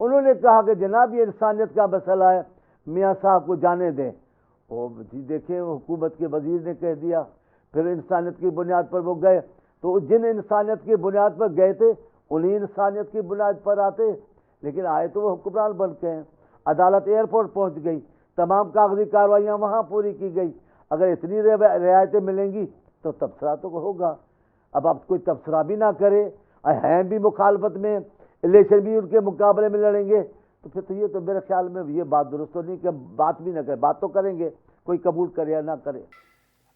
انہوں نے کہا کہ جناب یہ انسانیت کا مسئلہ ہے، میاں صاحب کو جانے دیں۔ وہ جی دیکھیں حکومت کے وزیر نے کہہ دیا، پھر انسانیت کی بنیاد پر وہ گئے، تو جن انسانیت کی بنیاد پر گئے تھے انہیں انسانیت کی بنیاد پر آتے، لیکن آئے تو وہ حکمران بن کے ہیں۔ عدالت ایئرپورٹ پہنچ گئی، تمام کاغذی کارروائیاں وہاں پوری کی گئی۔ اگر اتنی رعایتیں ملیں گی تو تبصرہ تو ہوگا۔ اب آپ کوئی تبصرہ بھی نہ کرے، ہیں بھی مخالفت میں، الیکشن بھی ان کے مقابلے میں لڑیں گے، تو پھر تو یہ تو میرے خیال میں یہ بات درست تو نہیں کہ بات بھی نہ کرے، بات تو کریں گے، کوئی قبول کرے یا نہ کرے۔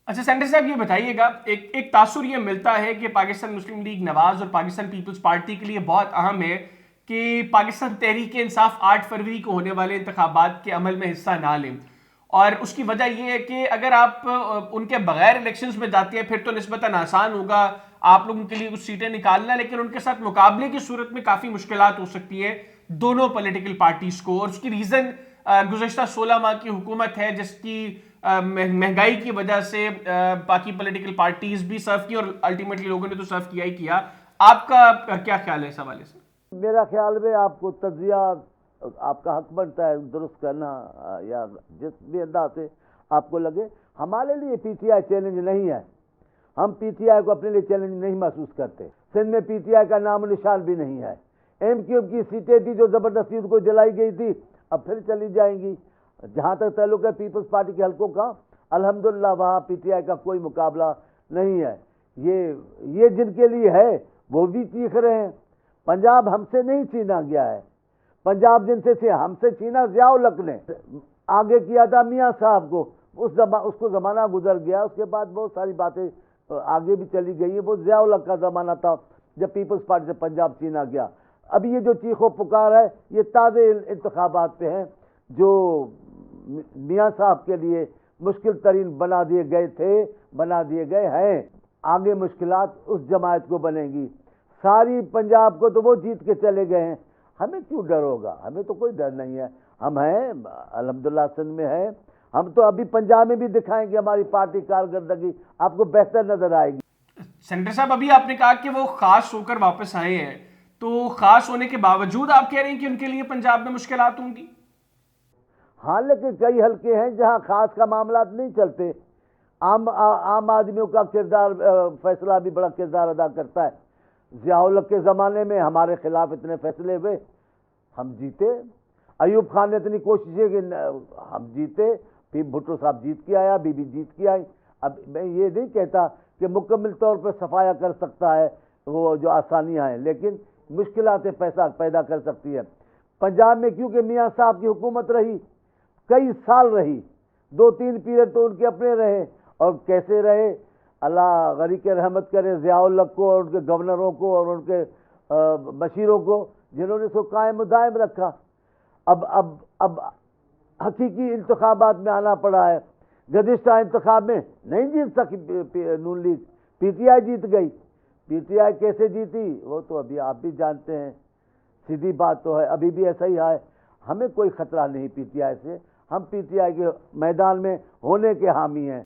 اچھا سینٹر صاحب یہ بتائیے گا، ایک تاثر یہ ملتا ہے کہ پاکستان مسلم لیگ نواز اور پاکستان پیپلز پارٹی کے لیے بہت اہم ہے کہ پاکستان تحریک انصاف 8 فروری کو ہونے والے انتخابات کے عمل میں حصہ نہ لیں، اور اس کی وجہ یہ ہے کہ اگر آپ ان کے بغیر الیکشنز میں جاتے ہیں پھر تو نسبتاً آسان ہوگا آپ لوگوں کے لیے کچھ سیٹیں نکالنا، لیکن ان کے ساتھ مقابلے کی صورت میں کافی مشکلات ہو سکتی ہیں دونوں پولیٹیکل پارٹیز کو، اور اس کی ریزن گزشتہ 16 ماہ کی حکومت ہے جس کی مہنگائی کی وجہ سے باقی پولیٹیکل پارٹیز بھی سرو کی اور الٹیمیٹلی لوگوں نے تو سرو کیا ہی کیا۔ آپ کا کیا خیال ہے اس حوالے سے؟ میرا خیال میں آپ کو تجزیہ آپ کا حق بنتا ہے درست کرنا، یا جس بھی انداز سے آپ کو لگے۔ ہمارے لیے پی ٹی آئی چیلنج نہیں ہے، ہم پی ٹی آئی کو اپنے لیے چیلنج نہیں محسوس کرتے۔ سندھ میں پی ٹی آئی کا نام و نشان بھی نہیں ہے۔ ایم کیو کی سیٹیں تھی جو زبردستی ان کو جلائی گئی تھی، اب پھر چلی جائیں گی۔ جہاں تک تعلق ہے پیپلز پارٹی کے حلقوں کا، الحمدللہ وہاں پی ٹی آئی کا کوئی مقابلہ نہیں ہے۔ یہ جن کے لیے ہے وہ بھی چیخ رہے ہیں۔ پنجاب ہم سے نہیں چھینا گیا ہے، پنجاب جن سے ہم سے چھینا ضیاء الحق نے آگے کیا تھا میاں صاحب کو، اس کو زمانہ گزر گیا، اس کے بعد بہت ساری باتیں آگے بھی چلی گئی ہیں۔ وہ ضیاء الحق کا زمانہ تھا جب پیپلز پارٹی سے پنجاب چھینا گیا۔ ابھی یہ جو چیخ و پکار ہے یہ تازہ انتخابات پہ ہیں جو میاں صاحب کے لیے مشکل ترین بنا دیے گئے تھے، بنا دیے گئے ہیں۔ آگے مشکلات اس جماعت کو بنیں گی۔ ساری پنجاب کو تو وہ جیت کے چلے گئے ہیں، ہمیں کیوں ڈر ہوگا؟ ہمیں تو کوئی ڈر نہیں ہے، ہم ہیں الحمدللہ سندھ میں ہیں، ہم تو ابھی پنجاب میں بھی دکھائیں گے ہماری پارٹی کارکردگی، آپ کو بہتر نظر آئے گی۔ سینٹر صاحب ابھی آپ نے کہا کہ وہ خاص ہو کر واپس آئے ہیں، تو خاص ہونے کے باوجود آپ کہہ رہے ہیں کہ ان کے لیے پنجاب میں مشکلات ہوں گی؟ ہاں لیکن کئی حلقے ہیں جہاں خاص کا معاملات نہیں چلتے، عام آدمیوں کا کردار فیصلہ بھی بڑا کردار ادا کرتا ہے۔ ضیاء الحق کے زمانے میں ہمارے خلاف اتنے فیصلے ہوئے، ہم جیتے۔ ایوب خان نے اتنی کوششیں کہ ہم جیتے، پھر بھٹو صاحب جیت کے آیا، بی بی جیت کے آئی۔ اب میں یہ نہیں کہتا کہ مکمل طور پر صفایا کر سکتا ہے وہ جو آسانیاں ہیں، لیکن مشکلات پیدا کر سکتی ہے۔ پنجاب میں کیونکہ میاں صاحب کی حکومت رہی، کئی سال رہی، 2-3 پیریڈ تو ان کے اپنے رہے، اور کیسے رہے اللہ غری کے رحمت کرے ضیاء الحق کو اور ان کے گورنروں کو اور ان کے مشیروں کو جنہوں نے اس کو قائم و دائم رکھا۔ اب حقیقی انتخابات میں آنا پڑا ہے۔ گزشتہ انتخاب میں نہیں جیت سکی نون لیگ، پی ٹی آئی جیت گئی۔ پی ٹی آئی کیسے جیتی وہ تو ابھی آپ بھی جانتے ہیں، سیدھی بات تو ہے، ابھی بھی ایسا ہی ہے۔ ہمیں کوئی خطرہ نہیں پی ٹی آئی سے، ہم پی ٹی آئی کے میدان میں ہونے کے حامی ہیں۔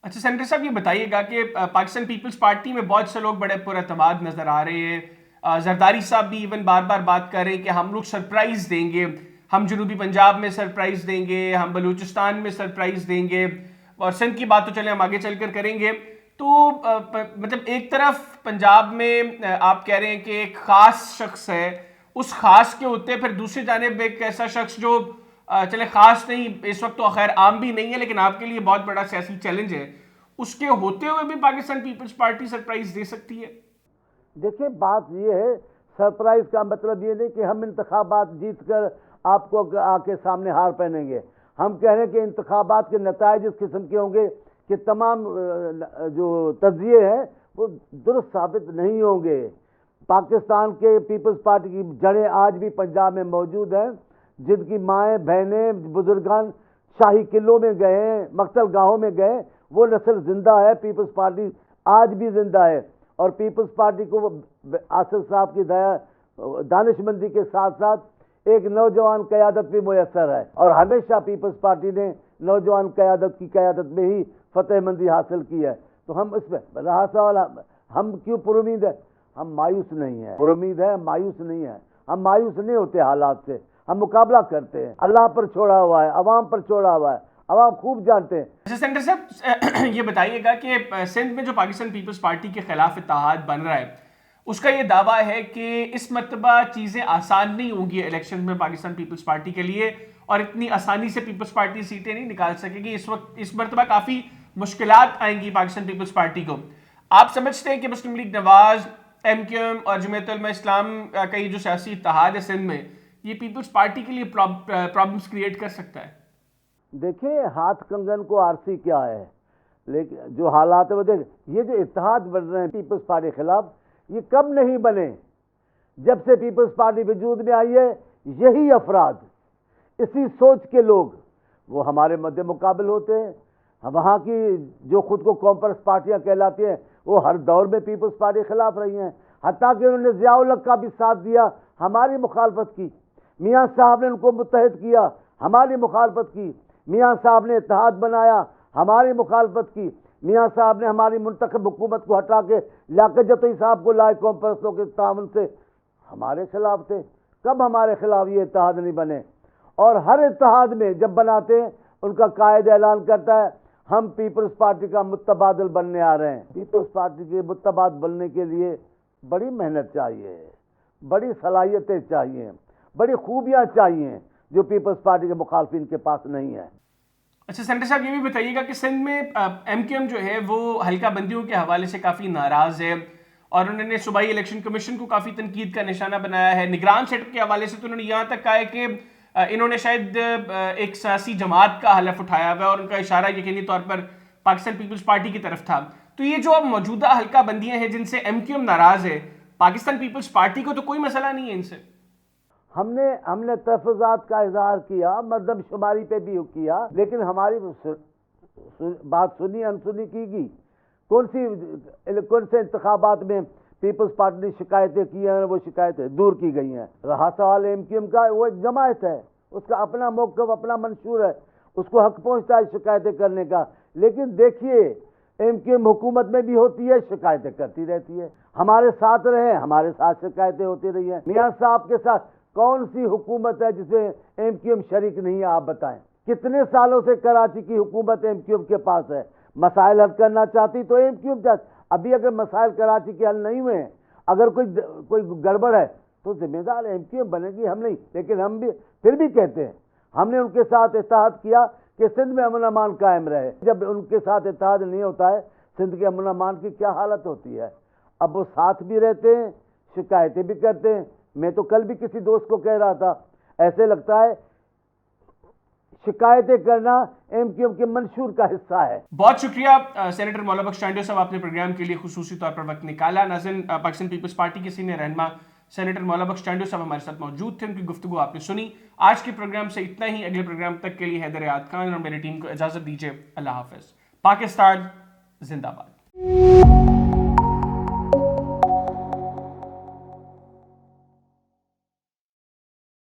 اچھا سینٹر صاحب یہ بتائیے گا کہ پاکستان پیپلز پارٹی میں بہت سے لوگ بڑے پراعتماد نظر آ رہے ہیں، زرداری صاحب بھی ایون بار بار بات کر رہے ہیں کہ ہم لوگ سرپرائز دیں گے، ہم جنوبی پنجاب میں سرپرائز دیں گے، ہم بلوچستان میں سرپرائز دیں گے، اور سندھ کی بات تو چلیں ہم آگے چل کر کریں گے۔ تو مطلب ایک طرف پنجاب میں آپ کہہ رہے ہیں کہ ایک خاص شخص ہے، اس خاص کے ہوتے پھر دوسری جانب ایک ایسا شخص جو چلے خاص نہیں اس وقت تو خیر عام بھی نہیں ہے لیکن آپ کے لیے بہت بڑا سیاسی چیلنج ہے، اس کے ہوتے ہوئے بھی پاکستان پیپلز پارٹی سرپرائز دے سکتی ہے؟ دیکھیں بات یہ ہے، سرپرائز کا مطلب یہ نہیں کہ ہم انتخابات جیت کر آپ کو آ کے سامنے ہار پہنیں گے۔ ہم کہہ رہے ہیں کہ انتخابات کے نتائج اس قسم کے ہوں گے کہ تمام جو تجزیے ہیں وہ درست ثابت نہیں ہوں گے۔ پاکستان کے پیپلز پارٹی کی جڑیں آج بھی پنجاب میں موجود ہیں، جن کی مائیں بہنیں بزرگان شاہی قلعوں میں گئے ہیں، مقتل گاہوں میں گئے، وہ نسل زندہ ہے، پیپلز پارٹی آج بھی زندہ ہے، اور پیپلز پارٹی کو آصف صاحب کی دانش مندی کے ساتھ ساتھ ایک نوجوان قیادت بھی میسر ہے، اور ہمیشہ پیپلز پارٹی نے نوجوان قیادت کی قیادت میں ہی فتح مندی حاصل کی ہے۔ تو ہم اس میں رہا سوال، ہم کیوں پر امید ہے؟ ہم مایوس نہیں ہیں، پر امید ہے، مایوس نہیں ہیں، ہم مایوس نہیں ہوتے حالات سے، ہم مقابلہ کرتے ہیں، اللہ پر چھوڑا ہوا ہے، عوام پر چھوڑا ہوا ہے، عوام خوب جانتے ہیں۔ اچھا سینیٹر صاحب یہ بتائیے گا کہ سندھ میں جو پاکستان پیپلز پارٹی کے خلاف اتحاد بن رہا ہے اس کا یہ دعویٰ ہے کہ اس مرتبہ چیزیں آسان نہیں ہوں گی الیکشن میں پاکستان پیپلز پارٹی کے لیے، اور اتنی آسانی سے پیپلز پارٹی سیٹیں نہیں نکال سکے گی، اس مرتبہ کافی مشکلات آئیں گی پاکستان پیپلز پارٹی کو۔ آپ سمجھتے ہیں کہ مسلم لیگ نواز، ایم کیو ایم اور جمعیت علماء اسلام کا یہ جو سیاسی اتحاد ہے سندھ میں، یہ پیپلز پارٹی کے لیے پرابلمس کریٹ کر سکتا ہے؟ دیکھیں ہاتھ کنگن کو آرسی کیا ہے، لیکن جو حالات ہے وہ دیکھ، یہ جو اتحاد بن رہے ہیں پیپلز پارٹی کے خلاف، یہ کب نہیں بنے؟ جب سے پیپلز پارٹی وجود میں آئی ہے، یہی افراد، اسی سوچ کے لوگ وہ ہمارے مد مقابل ہوتے ہیں۔ وہاں کی جو خود کو کانفرنس پارٹیاں کہلاتی ہیں وہ ہر دور میں پیپلز پارٹی کے خلاف رہی ہیں، حتیٰ کہ انہوں نے ضیاء الحق کا بھی ساتھ دیا، ہماری مخالفت کی۔ میاں صاحب نے ان کو متحد کیا، ہماری مخالفت کی۔ میاں صاحب نے اتحاد بنایا، ہماری مخالفت کی۔ میاں صاحب نے ہماری منتخب حکومت کو ہٹا کے لیاقت جتوئی صاحب کو لائے کانفرنسوں کے تعاون سے، ہمارے خلاف تھے۔ کب ہمارے خلاف یہ اتحاد نہیں بنے؟ اور ہر اتحاد میں جب بناتے ہیں ان کا قائد اعلان کرتا ہے ہم پیپلز پارٹی کا متبادل بننے آ رہے ہیں۔ پیپلز پارٹی کے متبادل بننے کے لیے بڑی محنت چاہیے، بڑی صلاحیتیں چاہیے، بڑی خوبیاں چاہیے جو پیپلز پارٹی کے مخالفین کے پاس نہیں ہے۔ اچھا سینیٹر صاحب یہ بھی بتائیے گا کہ سندھ میں ایم کیو ایم جو ہے وہ حلقہ بندیوں کے حوالے سے کافی ناراض ہے، اور انہوں نے صوبائی الیکشن کمیشن کو کافی تنقید کا نشانہ بنایا ہے۔ نگران سیٹ اپ کے حوالے سے تو انہوں نے یہاں تک کہا ہے کہ انہوں نے شاید ایک سیاسی جماعت کا حلف اٹھایا ہوا ہے، اور ان کا اشارہ یقینی طور پر پاکستان پیپلز پارٹی کی طرف تھا۔ تو یہ جو اب موجودہ حلقہ بندیاں ہیں جن سے ایم کیو ایم ناراض ہے، پاکستان پیپلز پارٹی کو تو کوئی مسئلہ نہیں ہے ان سے؟ ہم نے تحفظات کا اظہار کیا، مردم شماری پہ بھی کیا، لیکن ہماری بات سنی انسنی کی گئی۔ کون سے انتخابات میں پیپلز پارٹی نے شکایتیں کی ہیں، وہ شکایتیں دور کی گئی ہیں؟ رہا سوال ایم کیو ایم کا، وہ ایک جماعت ہے، اس کا اپنا موقف، اپنا منشور ہے، اس کو حق پہنچتا ہے شکایتیں کرنے کا۔ لیکن دیکھیے ایم کیو ایم حکومت میں بھی ہوتی ہے، شکایتیں کرتی رہتی ہے، ہمارے ساتھ رہے، ہمارے ساتھ شکایتیں ہوتی رہی ہیں۔ میاں صاحب کے ساتھ کون سی حکومت ہے جس میں ایم کیو ایم شریک نہیں ہے؟ آپ بتائیں۔ کتنے سالوں سے کراچی کی حکومت ایم کیو ایم کے پاس ہے، مسائل حل کرنا چاہتی تو ایم کیو ایم چاہتی۔ ابھی اگر مسائل کراچی کے حل نہیں ہوئے ہیں، اگر کوئی گڑبڑ ہے تو ذمہ دار ایم کیو ایم بنے گی، ہم نہیں۔ لیکن ہم بھی پھر بھی کہتے ہیں ہم نے ان کے ساتھ اتحاد کیا کہ سندھ میں امن امان قائم رہے۔ جب ان کے ساتھ اتحاد نہیں ہوتا ہے، سندھ کے امن امان کی کیا حالت ہوتی ہے؟ اب وہ ساتھ بھی رہتے ہیں، شکایتیں بھی کرتے ہیں۔ میں تو کل بھی کسی دوست کو کہہ رہا تھا، ایسے لگتا ہے شکایتیں کرنا ایم کیو ایم کے منشور کا حصہ ہے۔ بہت شکریہ سینیٹر مولا بخش ٹانڈیو صاحب، آپ نے پروگرام کے لیے خصوصی طور پر وقت نکالا۔ ناظرین، پاکستان پیپلز پارٹی کے سینئر رہنما سینیٹر مولا بخش ٹانڈیو صاحب ہمارے ساتھ موجود تھے، ان کی گفتگو آپ نے سنی۔ آج کے پروگرام سے اتنا ہی، اگلے پروگرام تک کے لیے حیدر یاد خان اور میری ٹیم کو اجازت دیجیے۔ اللہ حافظ۔ پاکستان زندہ باد۔